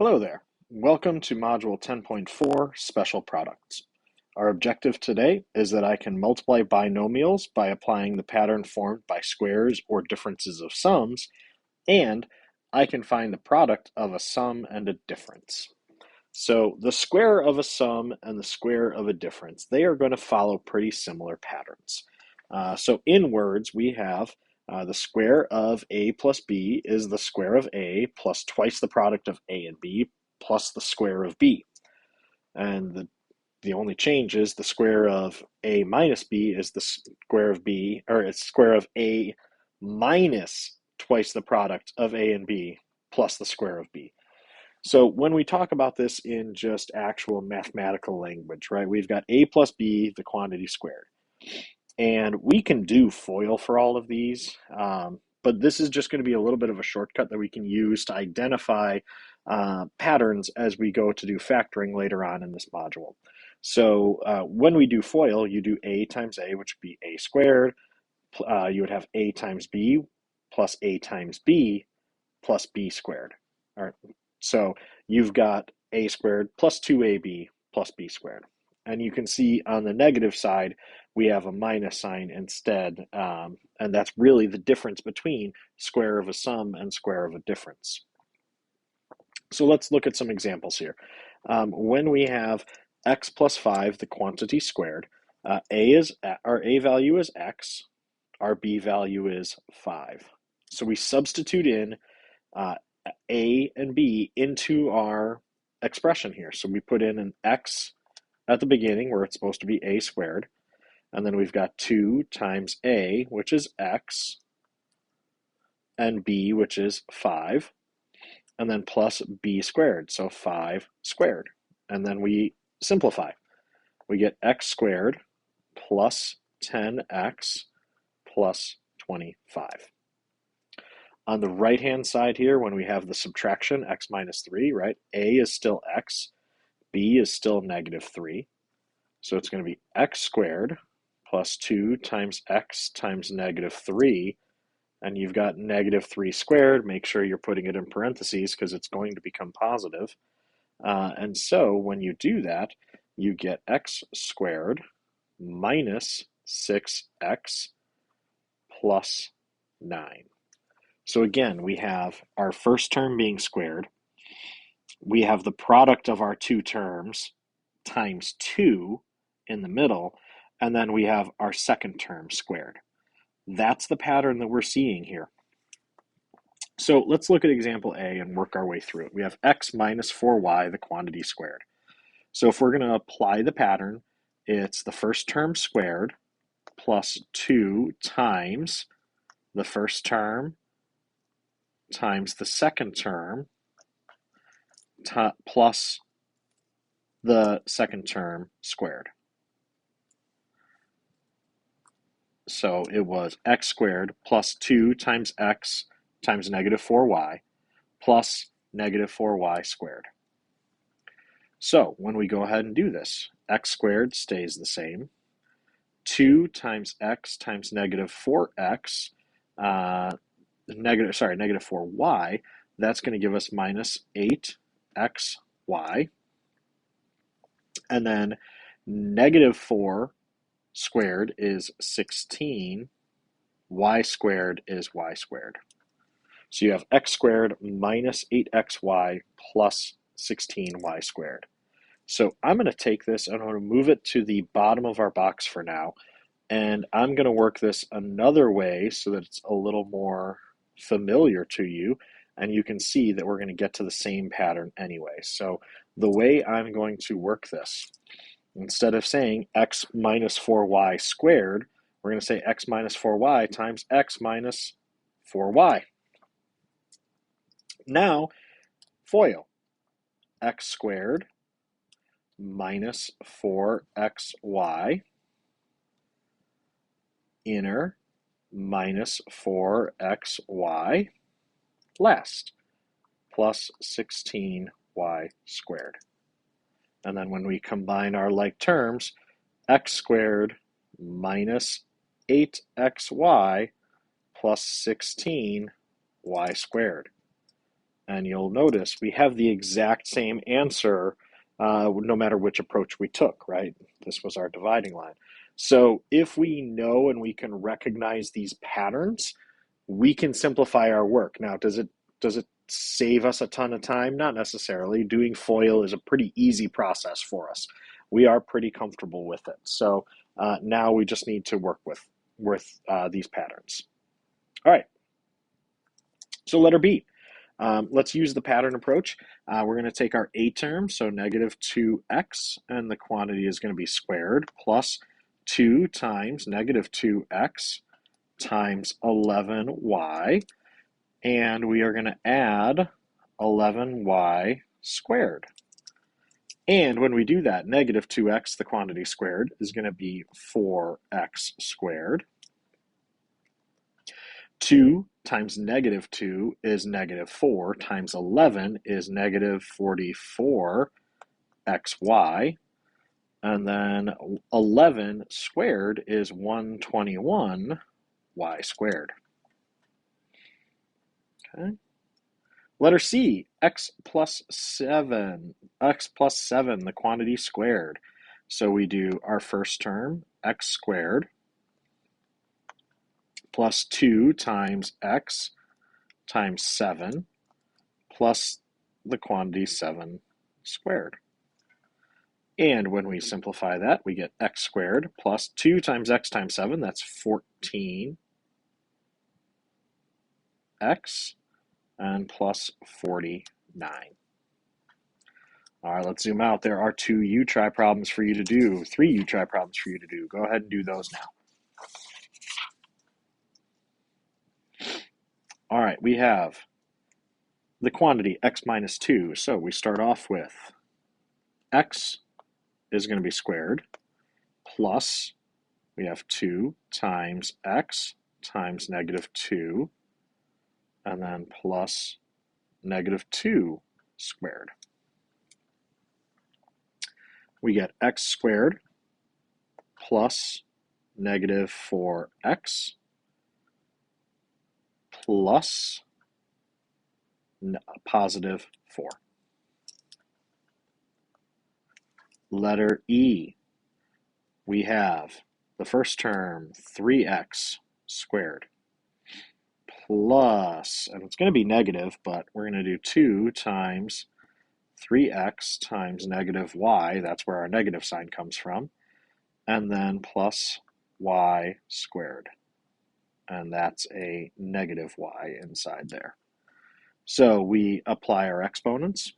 Hello there. Welcome to Module 10.4, Special Products. Our objective today is that I can multiply binomials by applying the pattern formed by squares or differences of sums, and I can find the product of a sum and a difference. So the square of a sum and the square of a difference, they are going to follow pretty similar patterns. So in words, we have the square of a plus b is the square of a plus twice the product of a and b plus the square of b. And the only change is the square of a minus b is the square of b, or it's square of a minus twice the product of a and b plus the square of b. So when we talk about this in just actual mathematical language, right, we've got a plus b, the quantity squared. And we can do FOIL for all of these, but this is just going to be a little bit of a shortcut that we can use to identify patterns as we go to do factoring later on in this module. So when we do FOIL, you do a times a, which would be a squared. You would have a times b plus a times b plus b squared. All right. So you've got a squared plus 2ab plus b squared. And you can see on the negative side, we have a minus sign instead. And that's really the difference between square of a sum and square of a difference. So let's look at some examples here. When we have x plus 5, the quantity squared, our a value is x, our b value is 5. So we substitute in a and b into our expression here. So we put in an x at the beginning where it's supposed to be a squared, and then we've got 2 times a, which is x, and b, which is 5, and then plus b squared, so 5 squared. And then we simplify. We get x squared plus 10x plus 25. On the right-hand side here, when we have the subtraction, x minus 3, right, a is still x, b is still negative 3. So it's going to be x squared plus 2 times x times negative 3. And you've got negative 3 squared. Make sure you're putting it in parentheses because it's going to become positive. And so when you do that, you get x squared minus 6x plus 9. So again, we have our first term being squared. We have the product of our two terms times 2 in the middle, and then we have our second term squared. That's the pattern that we're seeing here. So let's look at example A and work our way through it. We have x minus 4y, the quantity squared. So if we're going to apply the pattern, it's the first term squared plus 2 times the first term times the second term plus the second term squared. So it was x squared plus 2 times x times negative 4y plus negative 4y squared. So when we go ahead and do this, x squared stays the same. 2 times x times negative 4x, negative 4y, that's going to give us minus 8xy. And then negative 4 squared is 16, y squared is y squared. So you have x squared minus 8xy plus 16y squared. So I'm going to take this and I'm going to move it to the bottom of our box for now. And I'm going to work this another way so that it's a little more familiar to you. And you can see that we're going to get to the same pattern anyway. So the way I'm going to work this, instead of saying x minus 4y squared, we're going to say x minus 4y times x minus 4y. Now, FOIL. X squared minus 4xy inner minus 4xy last plus 16y squared. And then when we combine our like terms, x squared minus 8xy plus 16y squared. And you'll notice we have the exact same answer no matter which approach we took, right? This was our dividing line. So if we know and we can recognize these patterns, we can simplify our work. Now, does it save us a ton of time? Not necessarily. Doing FOIL is a pretty easy process for us. We are pretty comfortable with it. So now we just need to work with these patterns. All right. So letter B. Let's use the pattern approach. We're going to take our A term, so negative 2x, and the quantity is going to be squared, plus 2 times negative 2x times 11y, and we are going to add 11y squared. And when we do that, negative 2x, the quantity squared, is going to be 4x squared. 2 times negative 2 is negative 4 times 11 is negative 44xy. And then 11 squared is 121y squared. Okay. Letter C, x plus 7, the quantity squared. So we do our first term, x squared, plus 2 times x times 7, plus the quantity 7 squared. And when we simplify that, we get x squared plus 2 times x times 7, that's 14x, and plus 49. All right, let's zoom out. There are 2 U-try problems for you to do, 3 U-try problems for you to do. Go ahead and do those now. All right, we have the quantity x minus 2. So we start off with x is going to be squared, plus we have 2 times x times negative 2, and then plus negative 2 squared. We get x squared plus negative 4x plus positive 4. Letter E, we have the first term, 3x squared, plus, and it's going to be negative, but we're going to do 2 times 3x times negative y, that's where our negative sign comes from, and then plus y squared. And that's a negative y inside there. So we apply our exponents.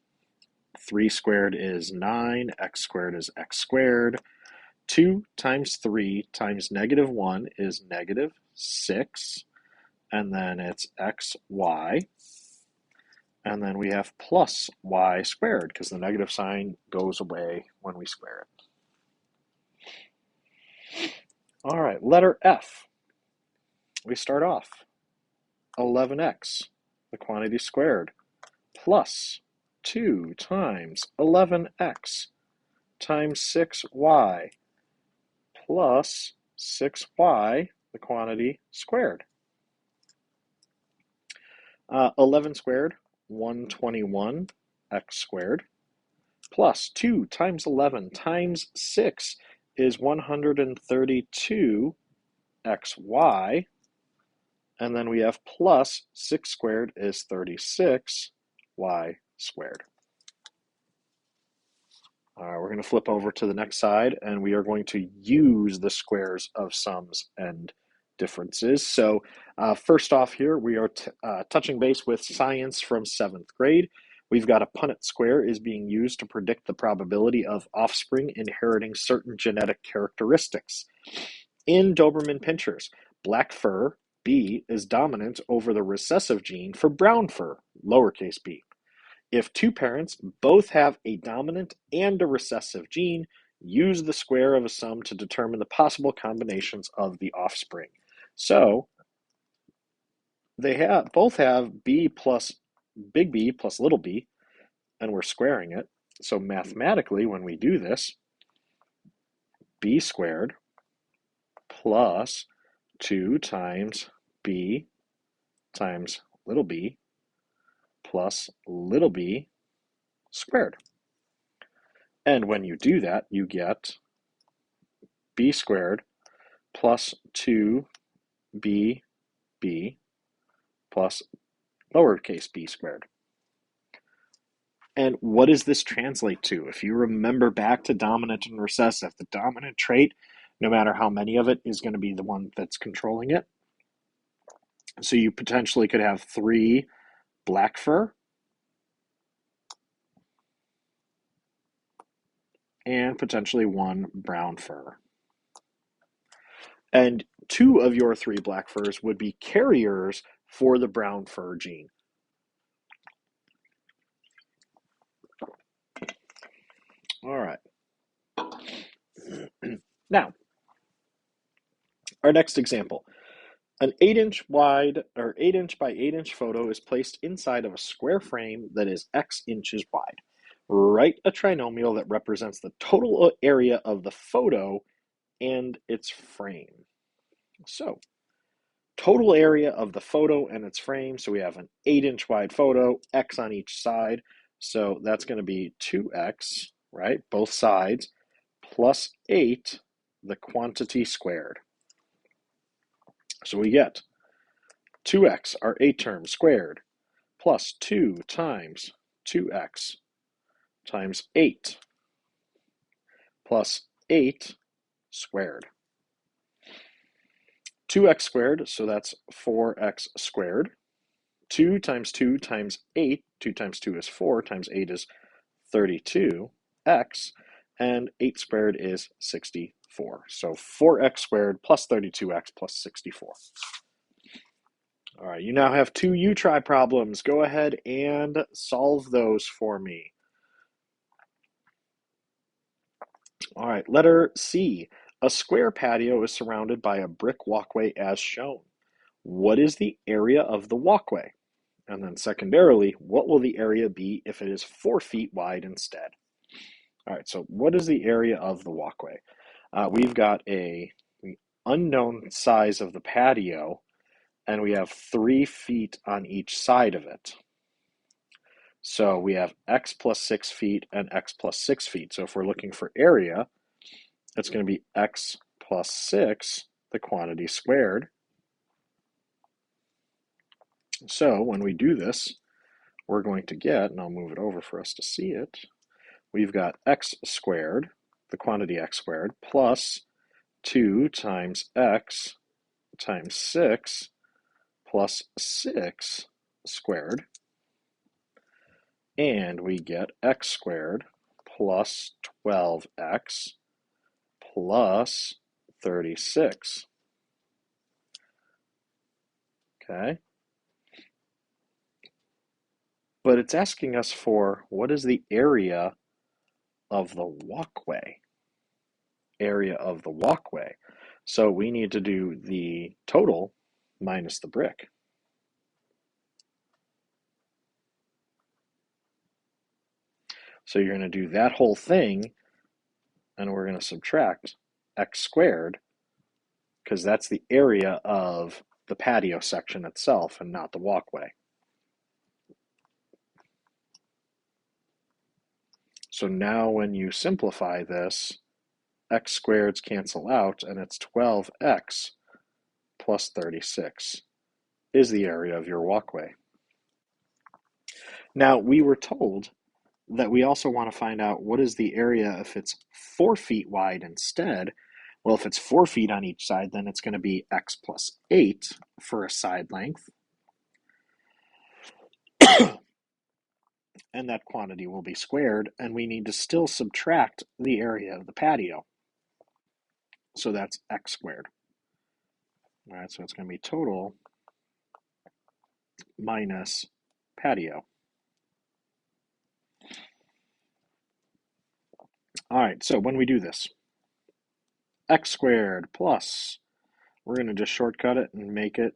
3 squared is 9, x squared is x squared. 2 times 3 times negative 1 is negative 6, and then it's xy, and then we have plus y squared because the negative sign goes away when we square it. All right, letter F. We start off 11x, the quantity squared, plus 2 times 11x times 6y plus 6y, the quantity squared. 11 squared, 121x squared, plus 2 times 11 times 6 is 132xy, and then we have plus 6 squared is 36y squared. We're going to flip over to the next side, and we are going to use the squares of sums and differences. So first off here, we are touching base with science from 7th grade. We've got a Punnett square is being used to predict the probability of offspring inheriting certain genetic characteristics. In Doberman pinschers, black fur, B, is dominant over the recessive gene for brown fur, lowercase b. If 2 parents both have a dominant and a recessive gene, use the square of a sum to determine the possible combinations of the offspring. So they both have B plus big B plus little b, and we're squaring it. So mathematically, when we do this, B squared plus 2 times B times little b plus little b squared. And when you do that, you get b squared plus 2bb plus lowercase b squared. And what does this translate to? If you remember back to dominant and recessive, the dominant trait, no matter how many of it, is going to be the one that's controlling it. So you potentially could have 3 black fur and potentially 1 brown fur. And 2 of your 3 black furs would be carriers for the brown fur gene. All right. Now, our next example. An 8-inch wide or 8-inch by 8-inch photo is placed inside of a square frame that is X inches wide. Write a trinomial that represents the total area of the photo and its frame. So, total area of the photo and its frame. So we have an 8-inch wide photo, X on each side. So that's going to be 2X, right? Both sides, plus 8, the quantity squared. So we get 2x, our 8 term, squared, plus 2 times 2x times 8, plus 8 squared. 2x squared, so that's 4x squared. 2 times 2 times 8, 2 times 2 is 4, times 8 is 32x, and 8 squared is 64. So 4x squared plus 32x plus 64. All right, you now have 2 U-try problems. Go ahead and solve those for me. All right, letter C. A square patio is surrounded by a brick walkway as shown. What is the area of the walkway? And then secondarily, what will the area be if it is 4 feet wide instead? All right, so what is the area of the walkway? We've got an unknown size of the patio, and we have 3 feet on each side of it. So we have x plus 6 feet and x plus 6 feet. So if we're looking for area, it's going to be x plus 6, the quantity squared. So when we do this, we're going to get, and I'll move it over for us to see it, we've got x squared, the quantity x squared, plus 2 times x times 6 plus 6 squared. And we get x squared plus 12x plus 36. Okay. But it's asking us for what is the area of the walkway? Area of the walkway. So we need to do the total minus the brick. So you're going to do that whole thing, and we're going to subtract x squared, because that's the area of the patio section itself and not the walkway. So now when you simplify this, x squareds cancel out, and it's 12x plus 36 is the area of your walkway. Now, we were told that we also want to find out what is the area if it's 4 feet wide instead. Well, if it's 4 feet on each side, then it's going to be x plus 8 for a side length. And that quantity will be squared, and we need to still subtract the area of the patio. So that's x squared. All right, so it's going to be total minus patio. All right, so when we do this, x squared plus, we're going to just shortcut it and make it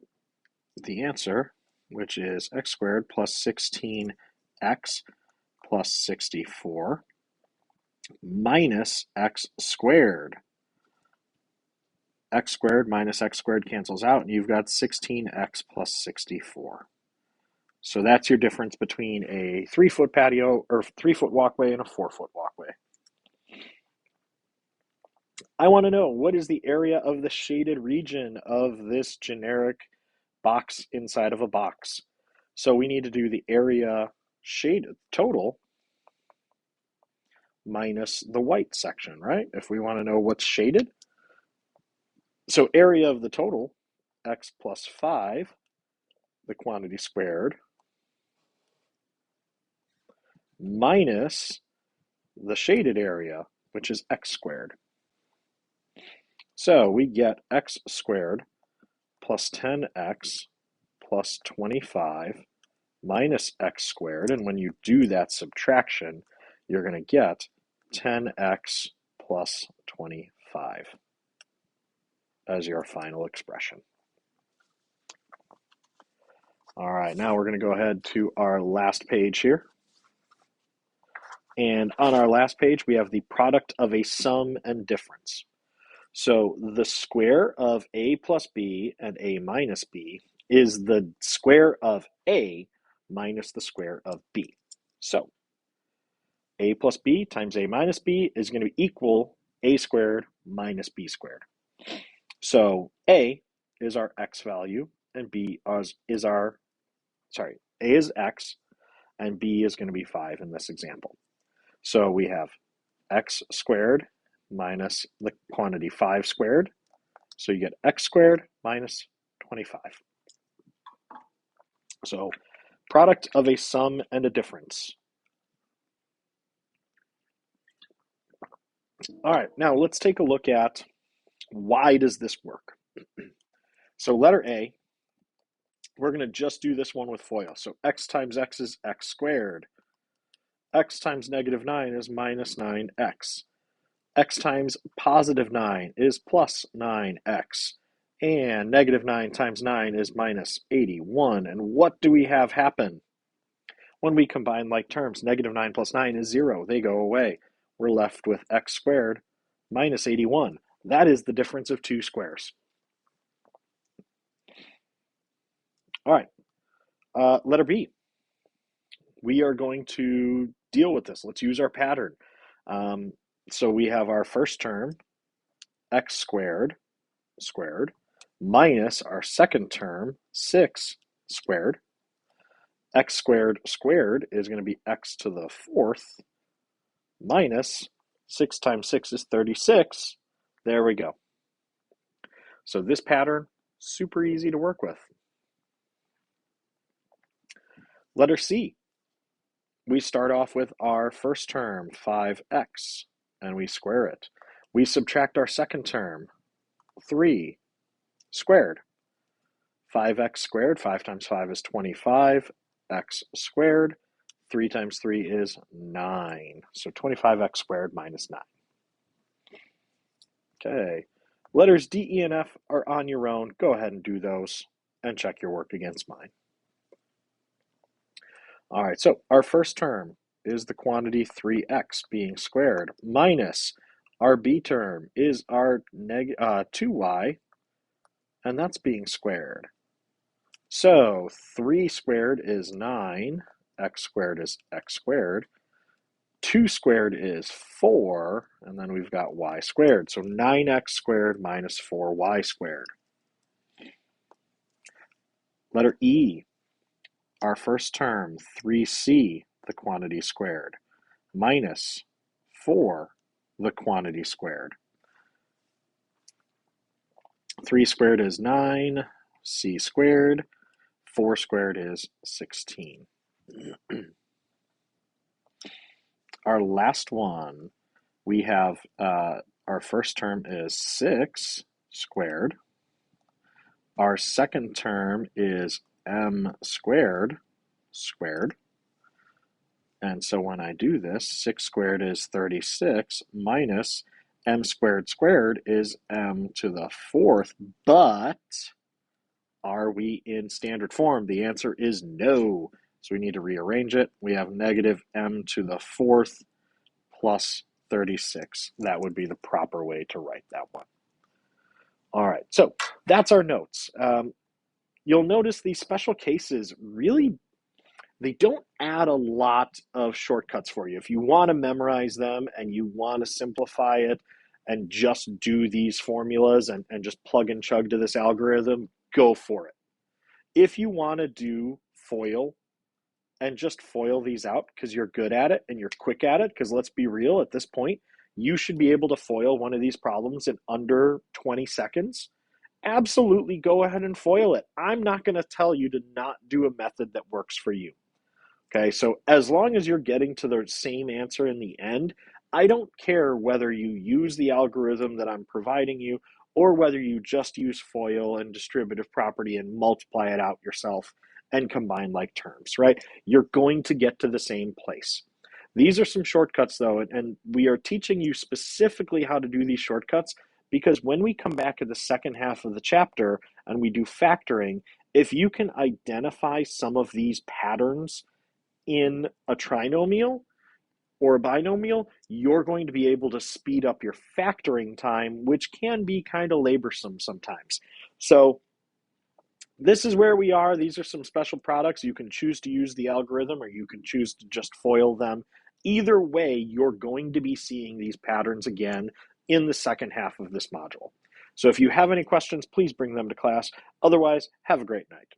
the answer, which is x squared plus 16x plus 64 minus x squared. X squared minus x squared cancels out, and you've got 16x plus 64. So that's your difference between a 3-foot patio or 3-foot walkway and a 4-foot walkway. I want to know, what is the area of the shaded region of this generic box inside of a box? So we need to do the area shaded total minus the white section, right? If we want to know what's shaded. So area of the total, x plus 5, the quantity squared, minus the shaded area, which is x squared. So we get x squared plus 10x plus 25 minus x squared. And when you do that subtraction, you're going to get 10x plus 25 as your final expression. All right, now we're going to go ahead to our last page here. And on our last page, we have the product of a sum and difference. So the square of a plus b and a minus b is the square of a minus the square of b. So a plus b times a minus b is going to equal a squared minus b squared. So a is our x value and b is our, sorry, a is x and b is going to be 5 in this example. So we have x squared minus the quantity 5 squared. So you get x squared minus 25. So product of a sum and a difference. All right, now let's take a look at why does this work. So letter A, we're going to just do this one with FOIL. So x times x is x squared. X times negative 9 is minus 9x. X times positive 9 is plus 9x. And negative 9 times 9 is minus 81. And what do we have happen? When we combine like terms, negative 9 plus 9 is 0. They go away. We're left with x squared minus 81. That is the difference of two squares. All right, letter B. We are going to deal with this. Let's use our pattern. So we have our first term, x squared, minus our second term, 6 squared. X squared squared is going to be x to the 4th minus 6 times 6 is 36. There we go. So this pattern, super easy to work with. Letter C. We start off with our first term, 5x, and we square it. We subtract our second term, 3 squared. 5x squared, 5 times 5 is 25, x squared, 3 times 3 is 9. So 25x squared minus 9. Okay, letters D, E, and F are on your own. Go ahead and do those and check your work against mine. All right, so our first term is the quantity 3x being squared minus our b term is our 2y, and that's being squared. So 3 squared is 9, x squared is x squared, 2 squared is 4, and then we've got y squared. So 9x squared minus 4y squared. Letter E, our first term, 3c, the quantity squared, minus 4, the quantity squared. 3 squared is 9, c squared, 4 squared is 16. Our last one, we have our first term is 6 squared. Our second term is m squared. And so when I do this, 6 squared is 36 minus m squared squared is m to the 4th. But are we in standard form? The answer is no. So we need to rearrange it. We have negative m to the 4th plus 36. That would be the proper way to write that one. All right, so that's our notes. You'll notice these special cases really they don't add a lot of shortcuts for you. If you want to memorize them and you want to simplify it and just do these formulas and just plug and chug to this algorithm, go for it. If you want to do FOIL and just FOIL these out because you're good at it and you're quick at it, because let's be real, at this point, you should be able to FOIL one of these problems in under 20 seconds. Absolutely go ahead and FOIL it. I'm not going to tell you to not do a method that works for you. Okay, so as long as you're getting to the same answer in the end, I don't care whether you use the algorithm that I'm providing you or whether you just use FOIL and distributive property and multiply it out yourself and combine like terms, right? You're going to get to the same place. These are some shortcuts though, and we are teaching you specifically how to do these shortcuts because when we come back at the second half of the chapter and we do factoring, if you can identify some of these patterns in a trinomial or a binomial, you're going to be able to speed up your factoring time, which can be kind of laborsome sometimes. So this is where we are. These are some special products. You can choose to use the algorithm or you can choose to just FOIL them. Either way, you're going to be seeing these patterns again in the second half of this module. So if you have any questions, please bring them to class. Otherwise, have a great night.